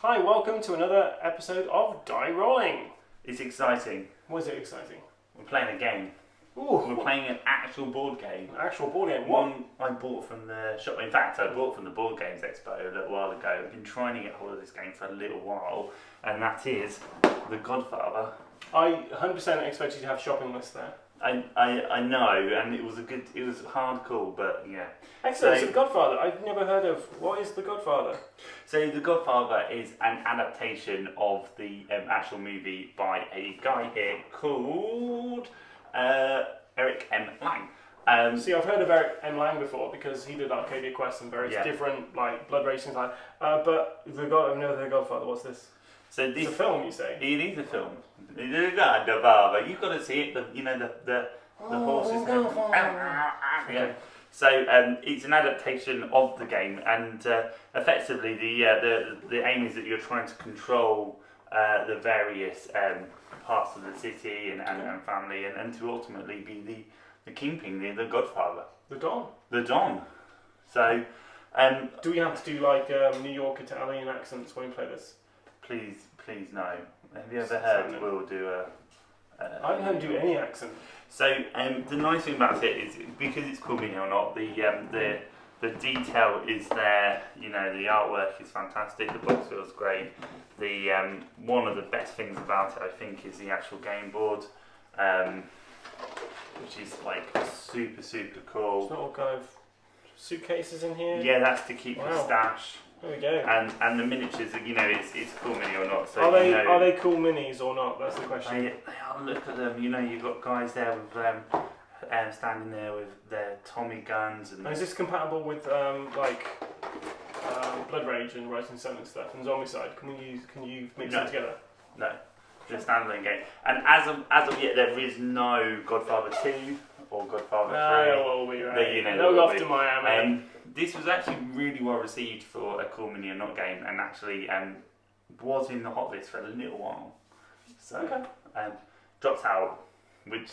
Hi, welcome to another episode of Die Rollin. It's exciting. Was it exciting? We're playing a game. Ooh, We're playing an actual board game. an actual board game. What? One I bought from the shop. In fact, I bought from the Board Games Expo a little while ago. I've been trying to get hold of this game for a little while, and that is The Godfather. I 100% expect you to have shopping list there. I know, and it was a hard call, but yeah. Excellent. So The Godfather. I've never heard of. What is The Godfather? So The Godfather is an adaptation of the actual movie by a guy here called Eric M. Lang. See, I've heard of Eric M. Lang before because he did Arcadia Quest and various different like blood racing like. But I've never heard of The Godfather. What's this? So this, it's a film, you say? It is a film. The Godfather. You've got to see it. The horses. Okay. So it's an adaptation of the game, and effectively the aim is that you're trying to control the various parts of the city and family, and to ultimately be the kingpin, the Godfather, The Don. the Don. So Do we have to do like New York Italian accents when we play this? please no. Have you ever heard Will do a? I haven't heard him do any accent. So the nice thing about it is because it's Corleone or not, the detail is there. You know, the artwork is fantastic. The box feels great. The one of the best things about it, I think, is the actual game board, which is like super cool. It's not all kind of suitcases in here. Yeah, that's to keep your stash. There we go. And the miniatures, you know, it's cool mini or not. So are they cool minis or not? That's the question. They are. Look at them. You know, you've got guys there with standing there with their Tommy guns. And is this compatible with Blood Rage and Rising Sun and stuff and Zombicide? Can you mix them together? No, it's a standalone game. And as of yet, there is no Godfather 2 or Godfather 3. No, it will be right. You know, they'll go off to Miami. This was actually really well received for a Cool Mini or Not game, and actually was in the hot list for a little while. So dropped out, which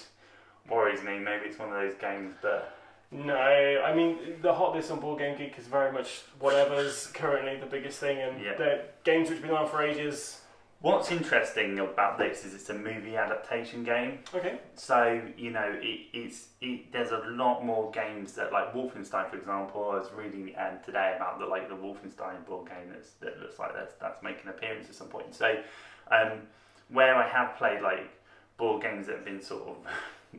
worries me. Maybe it's one of those games, but no, I mean the hot list on Board Game Geek is very much whatever's currently the biggest thing, and the games which have been on for ages. What's interesting about this is it's a movie adaptation game. Okay. So, you know, there's a lot more games that, like Wolfenstein, for example. I was reading today about the Wolfenstein board game that looks like that's making an appearance at some point. So, where I have played like board games that have been sort of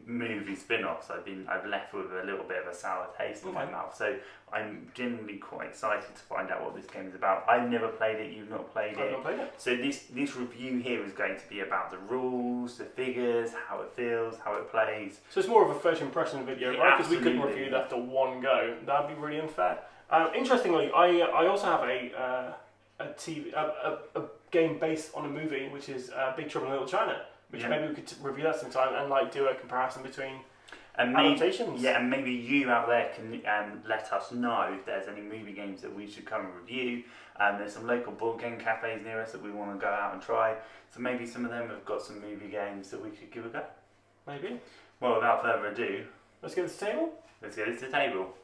movie spin-offs, I've left with a little bit of a sour taste in my mouth. So I'm genuinely quite excited to find out what this game is about. I've never played it, you've not played it. I've not played it. So this review here is going to be about the rules, the figures, how it feels, how it plays. So it's more of a first impression video, right? Because we couldn't Absolutely. review it after one go. That'd be really unfair. Interestingly, I also have a game based on a movie, which is Big Trouble in Little China. Which maybe we could review that sometime and do a comparison between adaptations. And maybe you out there can let us know if there's any movie games that we should come and review. There's some local board game cafes near us that we want to go out and try. So maybe some of them have got some movie games that we could give a go. Maybe. Well, without further ado, let's get this to the table. Let's get this to the table.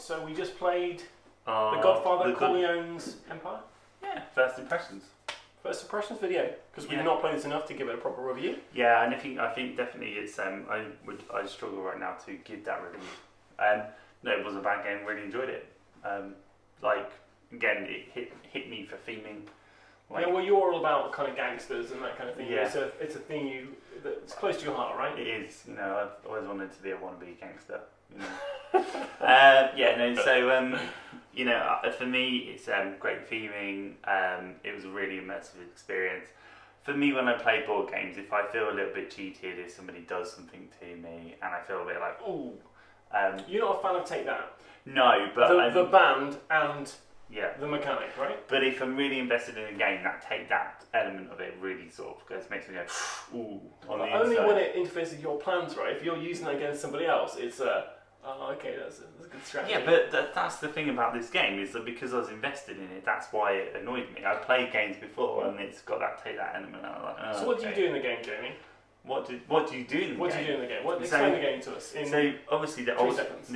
So we just played The Godfather, Corleone's Empire. Yeah, first impressions. First impressions video, because we've not played this enough to give it a proper review. Yeah, and I think definitely it's I struggle right now to give that review. No, it was a bad game. Really enjoyed it. Like again, it hit me for theming. Like, yeah, well, you're all about kind of gangsters and that kind of thing. Yeah. It's a thing that's close to your heart, right? It is. You know, I've always wanted to be a wannabe gangster. You know. So you know, for me, it's great theming. It was a really immersive experience. For me, when I play board games, if I feel a little bit cheated, if somebody does something to me, and I feel a bit like, ooh. You're not a fan of Take That? No, but the band and the mechanic, right? But if I'm really invested in a game, that element of it really sort of makes me go, ooh. On the only inside. when it interferes with your plans, right? If you're using that against somebody else, it's okay, that's a good strategy. Yeah, but that's the thing about this game, is that because I was invested in it, that's why it annoyed me. I've played games before and it's got that Take That element. And I'm like, so what do you do in the game, Jamie? What do you do in the game? What do you do in the game? Explain the game to us. So obviously the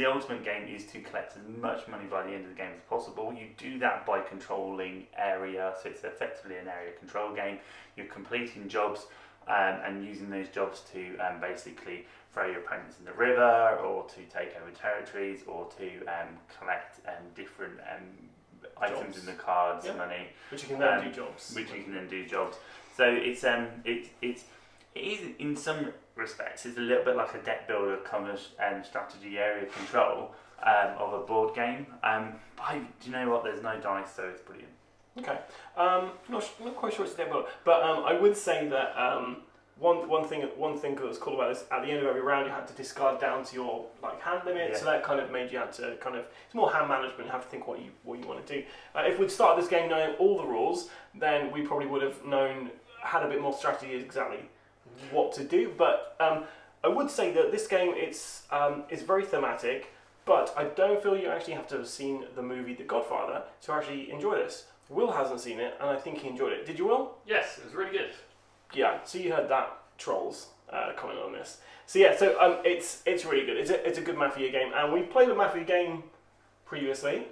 ultimate game is to collect as much money by the end of the game as possible. You do that by controlling area, so it's effectively an area control game. You're completing jobs and using those jobs to basically throw your opponents in the river, or to take over territories, or to collect different items in the cards, money, which you can then do jobs. So it is in some respects it's a little bit like a deck builder strategy area control of a board game. But do you know what? There's no dice, so it's brilliant. Okay, not quite sure it's a deck builder, but I would say that one thing that was cool about this, at the end of every round you had to discard down to your hand limit, so that kind of made you have to it's more hand management. You have to think what you want to do. If we'd started this game knowing all the rules, then we probably would have had a bit more strategy exactly what to do. But I would say that this game it's very thematic, but I don't feel you actually have to have seen the movie The Godfather to actually enjoy this. Will hasn't seen it, and I think he enjoyed it. Did you, Will? Yes, it was really good. Yeah, so you heard that, trolls, comment on this. So yeah, it's really good. It's a good Mafia game, and we played a Mafia game previously.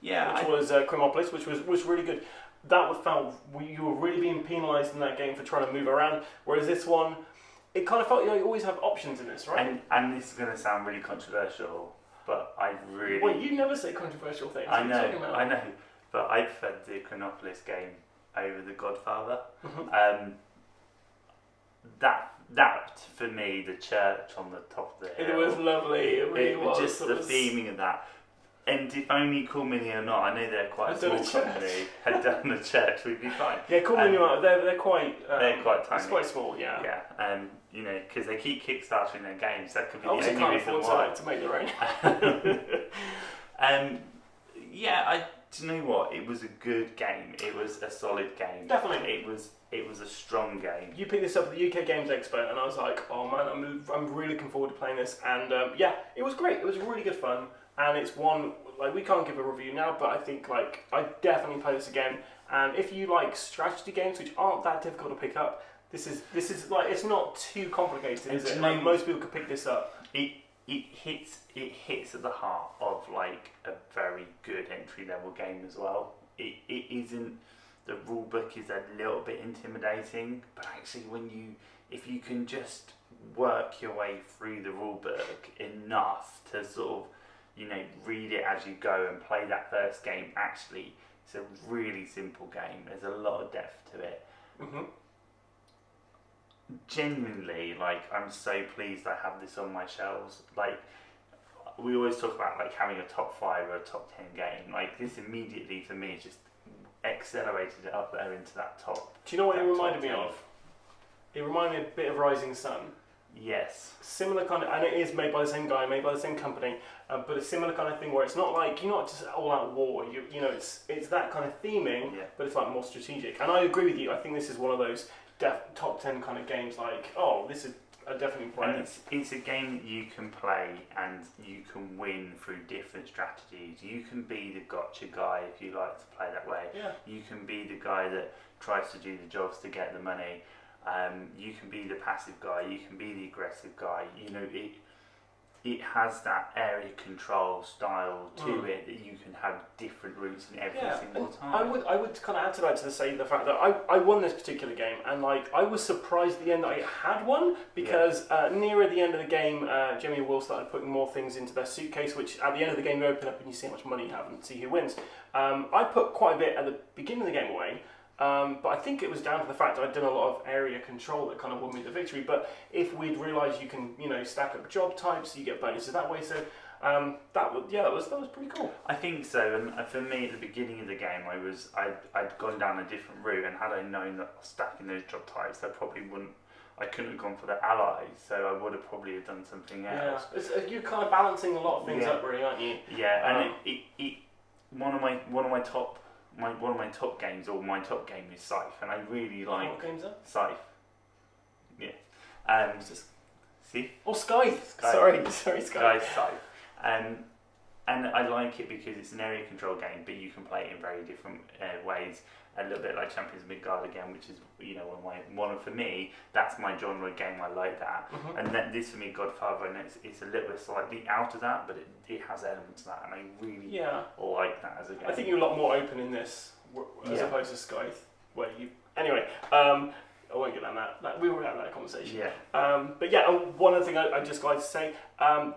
Yeah, which was Crimopolis, which was really good. That felt you were really being penalised in that game for trying to move around, whereas this one, it kind of felt you always have options in this, right? And this is going to sound really controversial, but I really... Well, you never say controversial things. I know, but I preferred the Crimopolis game over the Godfather. Mm-hmm. That for me, the church on the top of the hill. It was lovely. It really was. Just the theming of that. And if only Corleone or not, I know they're quite a small company, had done the church, we'd be fine. Yeah, Corleone, they're quite tiny. It's quite small, yeah. Yeah, you know, because they keep kickstarting their games. That could be obviously the only reason why. To make their own. Do you know what? It was a good game. It was a solid game. Definitely. It was a strong game. You picked this up at the UK Games Expo, and I was like, oh man, I'm really looking forward to playing this. And it was great. It was really good fun. And it's one, we can't give a review now, but I think, I definitely play this again. And if you like strategy games, which aren't that difficult to pick up, this is it's not too complicated, is it? Most people could pick this up. It hits at the heart of, a very good entry-level game as well. It isn't, the rule book is a little bit intimidating, but actually if you can just work your way through the rule book enough to sort of, read it as you go and play that first game, actually, it's a really simple game. There's a lot of depth to it. Mm-hmm. Genuinely, I'm so pleased I have this on my shelves. We always talk about, having a top 5 or a top 10 game. This immediately, for me, just accelerated it up there into that top. Do you know what it reminded me of? It reminded me a bit of Rising Sun. Yes. Similar kind of, and it is made by the same guy, made by the same company, but a similar kind of thing where it's not you're not just all out war. It's that kind of theming, but it's more strategic. And I agree with you. I think this is one of those top 10 kind of games. This is definitely playing. And it's a game that you can play and you can win through different strategies. You can be the gotcha guy if you like to play that way. Yeah. You can be the guy that tries to do the jobs to get the money. You can be the passive guy. You can be the aggressive guy. it has that area control style to it that you can have different routes in every single time. I would kind of add to that to say the fact that I won this particular game, and like I was surprised at the end that I had won, because nearer the end of the game, Jimmy and Will started putting more things into their suitcase, which at the end of the game you open up and you see how much money you have and see who wins. I put quite a bit at the beginning of the game away. But I think it was down to the fact that I'd done a lot of area control that kind of won me the victory. But if we'd realised you can, stack up job types, you get bonuses that way. So that was pretty cool. I think so. And for me, at the beginning of the game, I'd gone down a different route, and had I known that I was stacking those job types, I couldn't have gone for the allies. So I would have probably done something else. Yeah, you're kind of balancing a lot of things up, really, aren't you? Yeah, and one of my top games, or my top game, is Scythe, and I really like. What game's that? Scythe. Yeah. See? Oh, Scythe. Sorry, Scythe. Scythe. And I like it because it's an area control game, but you can play it in very different ways. A little bit like Champions of Midgard again, which is for me, that's my genre game. I like that. Mm-hmm. And this for me, Godfather, and it's a little bit slightly out of that, but it has elements of that, and I really like that as a game. I think you're a lot more open in this as opposed to Scythe, where you. Anyway, I won't get on that. We already had that conversation. Yeah. But yeah, one other thing I'd just like to say,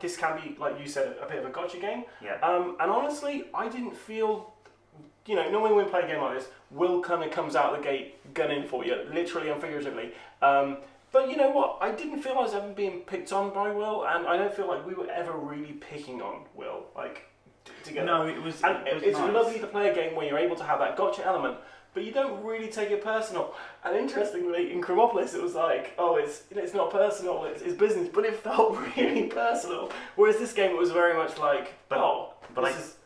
this can be, like you said, a bit of a gotcha game. Yeah. And honestly, I didn't feel. Normally when we play a game like this, Will kind of comes out the gate gunning for you, literally and figuratively. But you know what? I didn't feel I was ever being picked on by Will, and I don't feel like we were ever really picking on Will, together. No, it was. It's nice. lovely to play a game where you're able to have that gotcha element, but you don't really take it personal. And interestingly, in Chromopolis, it was like, it's not personal, it's business, but it felt really personal. Whereas this game, it was very much like,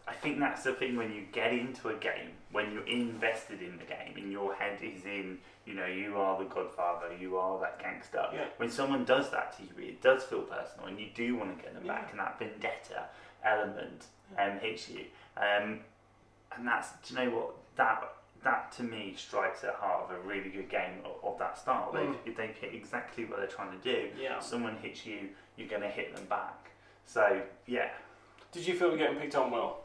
I think that's the thing when you get into a game, when you're invested in the game, and your head is in, you are the Godfather, you are that gangster. Yeah. When someone does that to you, it does feel personal, and you do want to get them back, and that vendetta element hits you. And that's, do you know what, that to me strikes at the heart of a really good game of that style. If they hit exactly what they're trying to do, someone hits you, you're going to hit them back. So, yeah. Did you feel you're getting picked on, Will?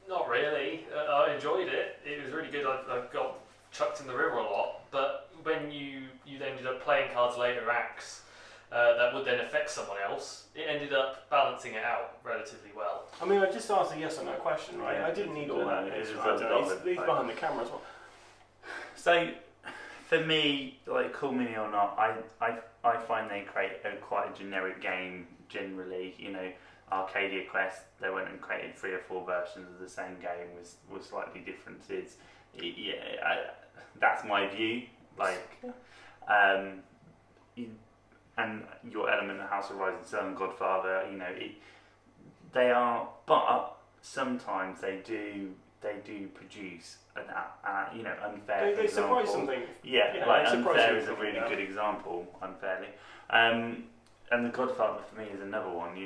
Not really. I enjoyed it. It was really good. I got chucked in the river a lot, but when you then ended up playing cards later acts that would then affect someone else, it ended up balancing it out relatively well. I mean, I just asked a yes or no question, right? I didn't need all that. He's behind the camera as well. So, for me, like, call me or not, I find they create quite a generic game generally. Arcadia Quest, they went and created 3 or 4 versions of the same game with slightly differences. That's my view. And your element of House of Rising Sun, Godfather, they are, but sometimes they do produce an unfair. They surprise something. Unfair is a really good example. Unfairly, and the Godfather for me is another one.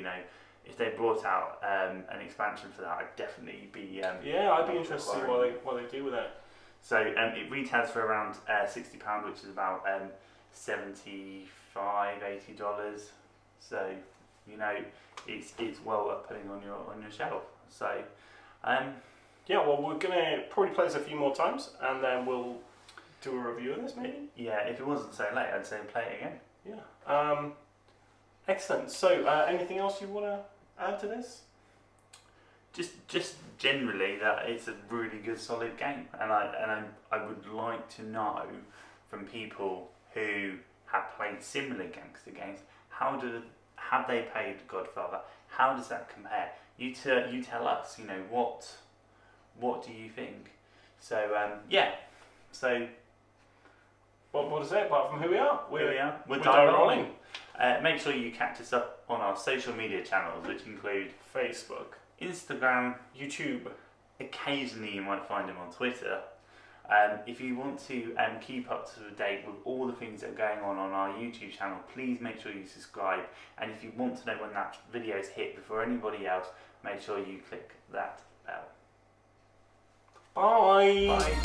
If they brought out an expansion for that, I'd definitely be. I'd be interested to see what they do with it. So it retails for around £60, which is about $75-$80. So it's well worth putting on your shelf. So well, we're gonna probably play this a few more times, and then we'll do a review of this, maybe. Yeah, if it wasn't so late, I'd say play it again. Yeah. Excellent. So, anything else you want to add to this? Just generally that it's a really good, solid game, and I would like to know from people who have played similar gangster games, have they played Godfather? How does that compare? You tell us. What do you think? So So. What is it apart from who we are? We're Die Rollin. Make sure you catch us up on our social media channels, which include Facebook, Instagram, YouTube. Occasionally you might find them on Twitter. If you want to keep up to date with all the things that are going on our YouTube channel, please make sure you subscribe. And if you want to know when that video is hit before anybody else, make sure you click that bell. Bye. Bye.